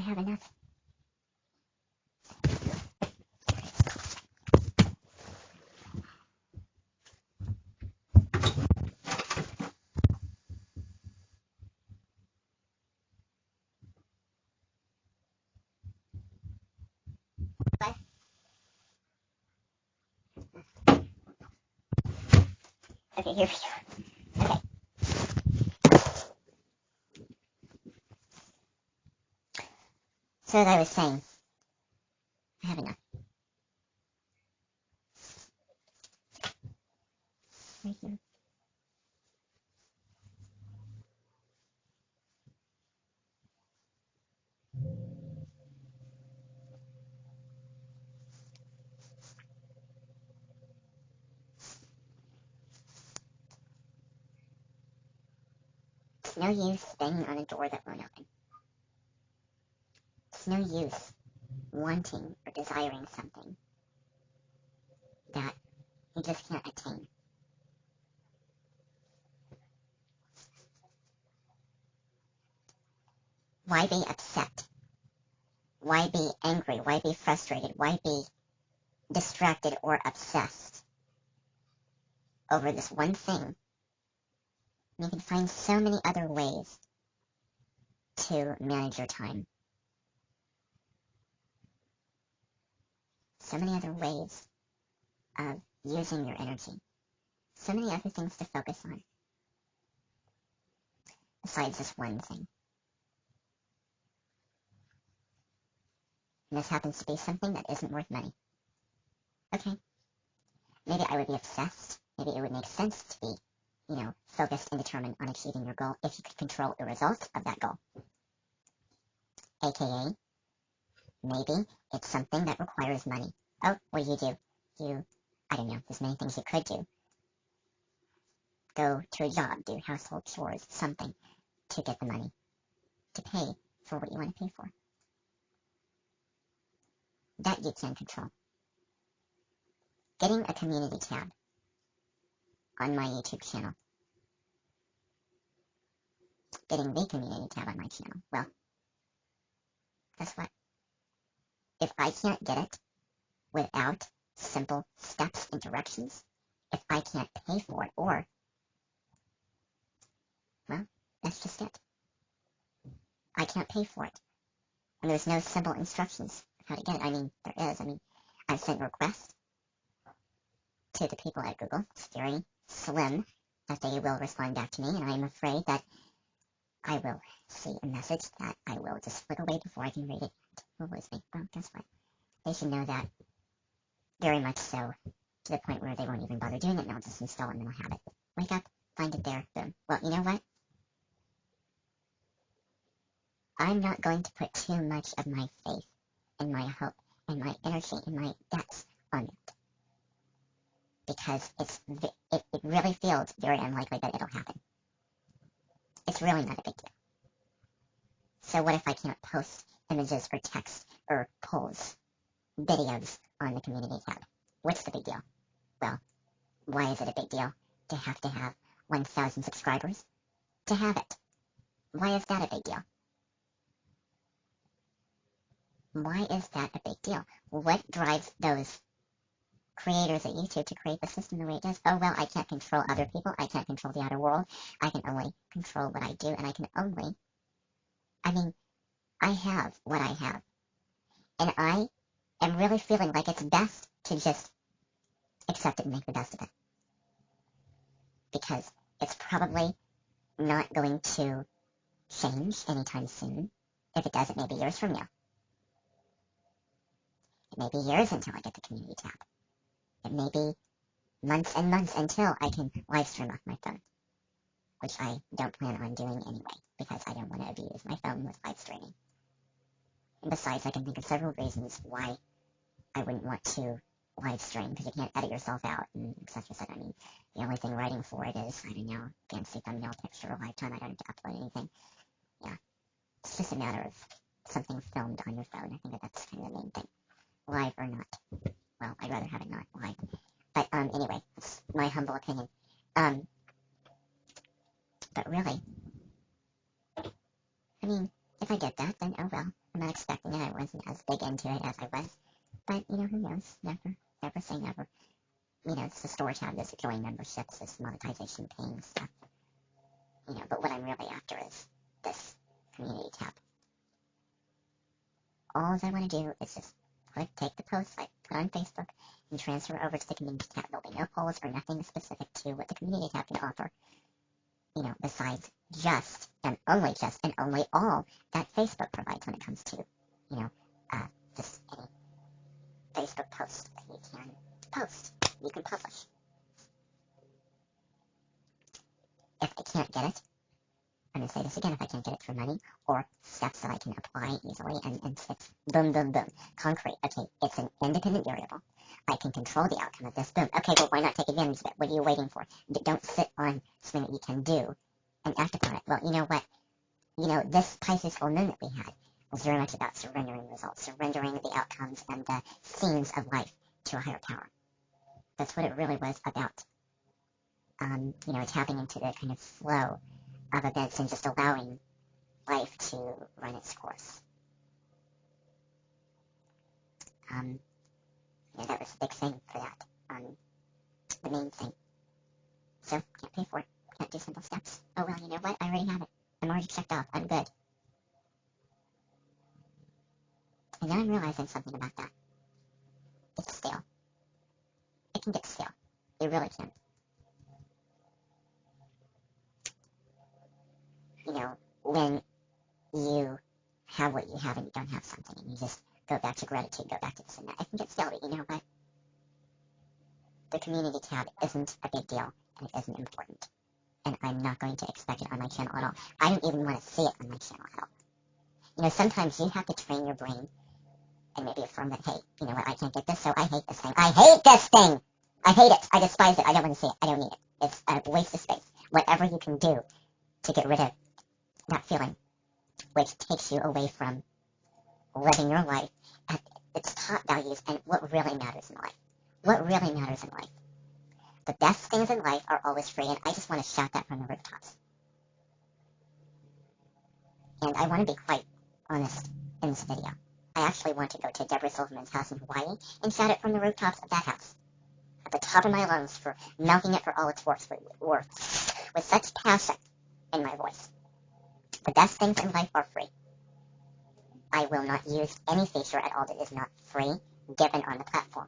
have enough. What? Okay, here we go. Okay. So as I was saying, I have enough. Right here. It's no use banging on a door that won't open. It's no use wanting or desiring something that you just can't attain. Why be upset? Why be angry? Why be frustrated? Why be distracted or obsessed over this one thing? You can find so many other ways to manage your time. So many other ways of using your energy. So many other things to focus on besides this one thing. And this happens to be something that isn't worth money. Okay. Maybe I would be obsessed. Maybe it would make sense to be, focused and determined on achieving your goal if you could control the results of that goal. AKA, maybe it's something that requires money. Oh, what do? I don't know, there's many things you could do. Go to a job, do household chores, something to get the money to pay for what you want to pay for. That you can control. Getting a community tab on my YouTube channel. Getting the community tab on my channel. Well, guess what? If I can't get it without simple steps and directions, if I can't pay for it, well, that's just it. I can't pay for it. And there's no simple instructions of how to get it. I mean, there is. I've sent requests to the people at Google. It's very slim that they will respond back to me, and I'm afraid that I will see a message that I will just flick away before I can read it. Who was me? Well, guess what? They should know that very much so, to the point where they won't even bother doing it, and I'll just install it and they'll have it. Wake up, find it there, boom. Well, you know what? I'm not going to put too much of my faith and my hope and my energy and my guts on it, because it really feels very unlikely that it'll happen. It's really not a big deal. So what if I can't post images or text or polls, videos on the community tab? What's the big deal? Well, why is it a big deal to have 1,000 subscribers to have it? Why is that a big deal? Why is that a big deal? What drives those creators at YouTube to create the system the way it does? Oh, well, I can't control other people. I can't control the outer world. I can only control what I do, and I have what I have. And I am really feeling like it's best to just accept it and make the best of it. Because it's probably not going to change anytime soon. If it does, it may be years from now. It may be years until I get the community tab. It may be months and months until I can live stream off my phone, which I don't plan on doing anyway, because I don't want to abuse my phone with live streaming. And besides, I can think of several reasons why I wouldn't want to live stream, because you can't edit yourself out, and etc. etc. The only thing writing for it is, fancy thumbnail picture or lifetime. I don't have to upload anything. Yeah, it's just a matter of something filmed on your phone. I think that's kind of the main thing. Live or not. Well, I'd rather have it not live. But anyway, it's my humble opinion. But really, if I get that, then oh well. I'm not expecting it. I wasn't as big into it as I was. But, who knows? Never say never. It's the store tab, there's join memberships, there's monetization paying stuff. But what I'm really after is this community tab. All I want to do is just take the posts I put on Facebook and transfer over to the community tab. There'll be no polls or nothing specific to what the community tab can offer, besides just and only all that Facebook provides when it comes to, just any Facebook post that you can post, you can publish. If I can't get it, I'm going to say this again, if I can't get it for money or steps that I can apply easily and it's boom, boom, boom, concrete. Okay, it's an independent variable. I can control the outcome of this. Boom. Okay, well, why not take advantage of it? What are you waiting for? Don't sit on something that you can do and act upon it. Well, you know what? This Pisces full moon that we had was very much about surrendering results, surrendering the outcomes and the scenes of life to a higher power. That's what it really was about. Tapping into the kind of flow of events and just allowing life to run its course. That was a big thing for that. The main thing. So, can't pay for it. Can't do simple steps. Oh, well, you know what? I already have it. I'm already checked off. I'm good. And now I'm realizing something about that. It's stale. It can get stale. It really can. When you have what you have and you don't have something, and you just go back to gratitude, go back to this and that, it can get stale, but you know what? The community tab isn't a big deal, and it isn't important. And I'm not going to expect it on my channel at all. I don't even want to see it on my channel at all. Sometimes you have to train your brain and maybe affirm that, hey, you know what, I can't get this, so I hate this thing. I hate this thing! I hate it. I despise it. I don't want to see it. I don't need it. It's a waste of space. Whatever you can do to get rid of that feeling, which takes you away from living your life at its top values and what really matters in life. What really matters in life. The best things in life are always free, and I just want to shout that from the rooftops. And I want to be quite honest in this video. I actually want to go to Deborah Silverman's house in Hawaii and shout it from the rooftops of that house. At the top of my lungs for milking it for all it's worth with such passion in my voice. The best things in life are free. I will not use any feature at all that is not free, given on the platform.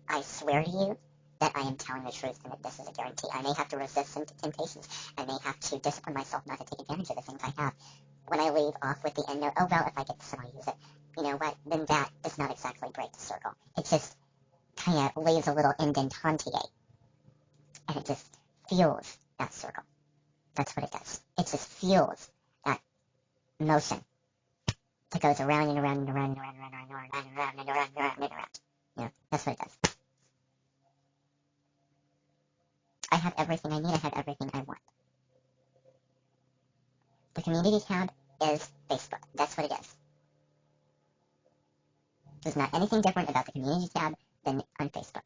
I swear to you that I am telling the truth and that this is a guarantee. I may have to resist some temptations. I may have to discipline myself not to take advantage of the things I have. When I leave off with the end note, oh, well, if I get this and I use it, you know what, then that does not exactly break the circle. It just kind of leaves a little indentante, and it just fuels that circle. That's what it does. It just fuels that motion that goes around and around and around and around and around and around and around and around and around and around. That's what it does. I have everything I need. I have everything I want. The community tab is Facebook. That's what it is. There's not anything different about the community tab than on Facebook.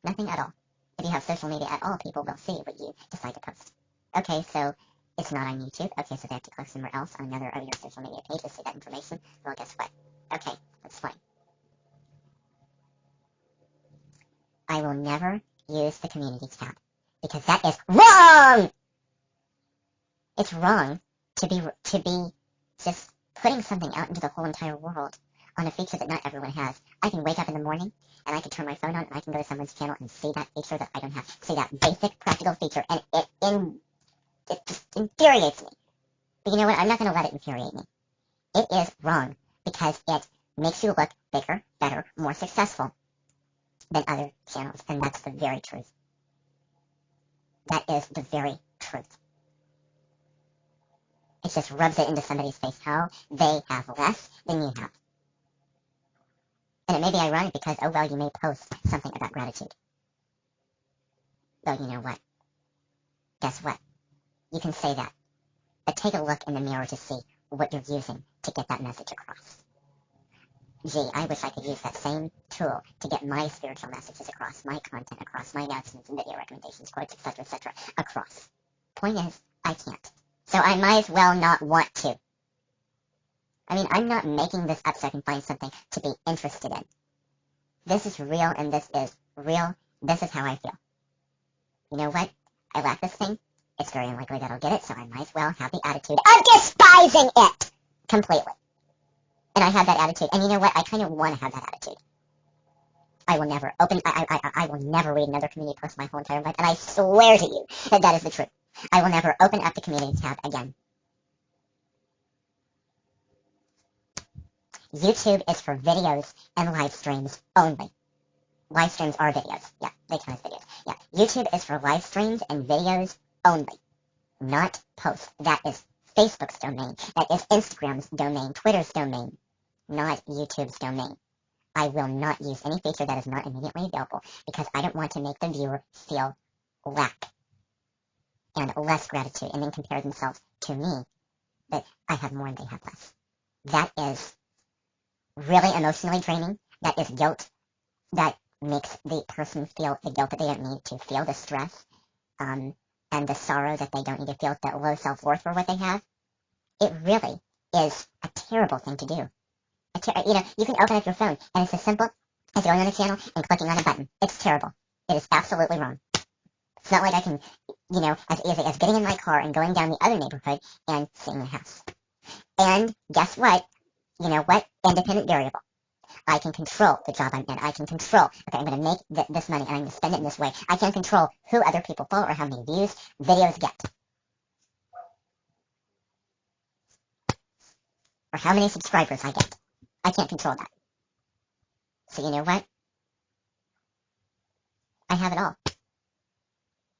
Nothing at all. If you have social media at all, people will see what you decide to post. Okay, so it's not on YouTube. Okay, so they have to click somewhere else on another of your social media pages to see that information. Well, guess what? Okay, that's fine. I will never use the community tab because that is wrong! It's wrong to be just putting something out into the whole entire world on a feature that not everyone has. I can wake up in the morning and I can turn my phone on and I can go to someone's channel and see that feature that I don't have. See that basic practical feature, and it just infuriates me. But you know what? I'm not going to let it infuriate me. It is wrong because it makes you look bigger, better, more successful than other channels, and that's the very truth. That is the very truth. It just rubs it into somebody's face how they have less than you have. And it may be ironic because, oh, well, you may post something about gratitude. Well, you know what? Guess what? You can say that. But take a look in the mirror to see what you're using to get that message across. Gee, I wish I could use that same tool to get my spiritual messages across, my content across, my announcements and video recommendations, quotes, etc., across. Point is, I can't. So I might as well not want to. I mean, I'm not making this up so I can find something to be interested in. This is real, and this is real. This is how I feel. You know what? I lack this thing. It's very unlikely that I'll get it, so I might as well have the attitude of despising it completely. And I have that attitude. And you know what? I kind of want to have that attitude. I will never open, I will never read another community post my whole entire life, and I swear to you that that is the truth. I will never open up the community tab again. YouTube is for videos and live streams only. Live streams are videos. Yeah, they count as videos. Yeah, YouTube is for live streams and videos only, not posts. That is Facebook's domain. That is Instagram's domain, Twitter's domain, not YouTube's domain. I will not use any feature that is not immediately available because I don't want to make the viewer feel lack and less gratitude and then compare themselves to me that I have more and they have less. That is really emotionally draining. That is guilt. That makes the person feel the guilt that they don't need to feel, the stress, and the sorrow that they don't need to feel, the low self-worth for what they have. It really is a terrible thing to do. You can open up your phone, and it's as simple as going on a channel and clicking on a button. It's terrible. It is absolutely wrong. It's not like I can, as easy as getting in my car and going down the other neighborhood and seeing a house. And guess what? You know what? Independent variable. I can control the job I'm in. I can control, okay, I'm going to make this money and I'm going to spend it in this way. I can control who other people follow or how many views videos get. Or how many subscribers I get. I can't control that. So you know what? I have it all.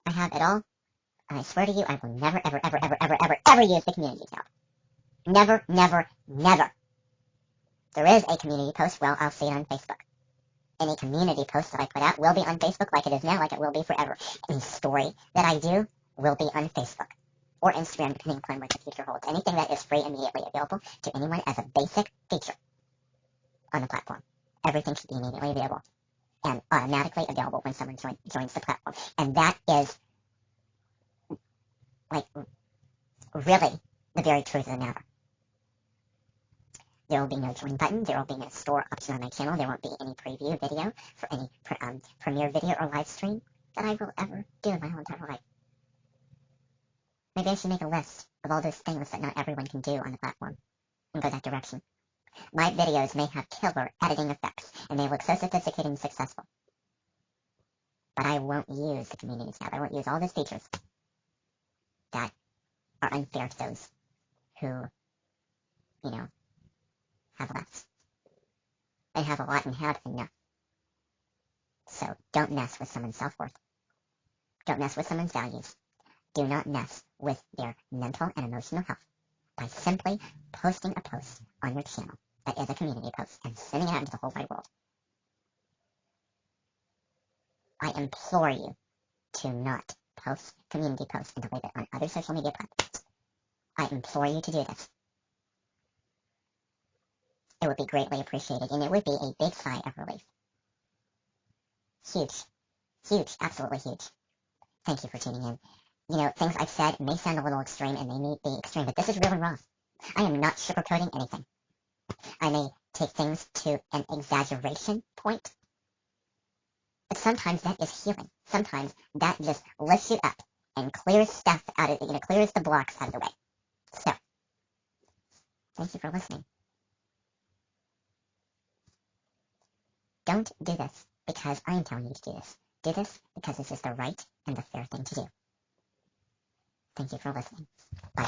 I have it all. And I swear to you, I will never, ever, ever, ever, ever, ever, ever use the community tab. Never, never, never. There is a community post, well, I'll see it on Facebook. Any community post that I put out will be on Facebook like it is now, like it will be forever. Any story that I do will be on Facebook. Or Instagram, depending upon what the future holds. Anything that is free immediately available to anyone as a basic feature on the platform. Everything should be immediately available and automatically available when someone joins the platform. And that is, like, really the very truth of the matter. There will be no join button. There will be no store option on my channel. There won't be any preview video for any premiere video or live stream that I will ever do in my whole entire life. Maybe I should make a list of all those things that not everyone can do on the platform and go that direction. My videos may have killer editing effects and they look so sophisticated and successful. But I won't use the community tab. I won't use all those features that are unfair to those who, have less. They have a lot and have enough. So don't mess with someone's self-worth. Don't mess with someone's values. Do not mess with their mental and emotional health by simply posting a post on your channel that is a community post and sending it out into the whole wide world. I implore you to not post community posts and to leave it on other social media platforms. I implore you to do this. It would be greatly appreciated, and it would be a big sigh of relief. Huge. Huge. Absolutely huge. Thank you for tuning in. Things I've said may sound a little extreme, and they may be extreme, but this is really raw. I am not sugarcoating anything. I may take things to an exaggeration point, but sometimes that is healing. Sometimes that just lifts you up and clears stuff out of, clears the blocks out of the way. So, thank you for listening. Don't do this because I am telling you to do this. Do this because this is the right and the fair thing to do. Thank you for listening. Bye.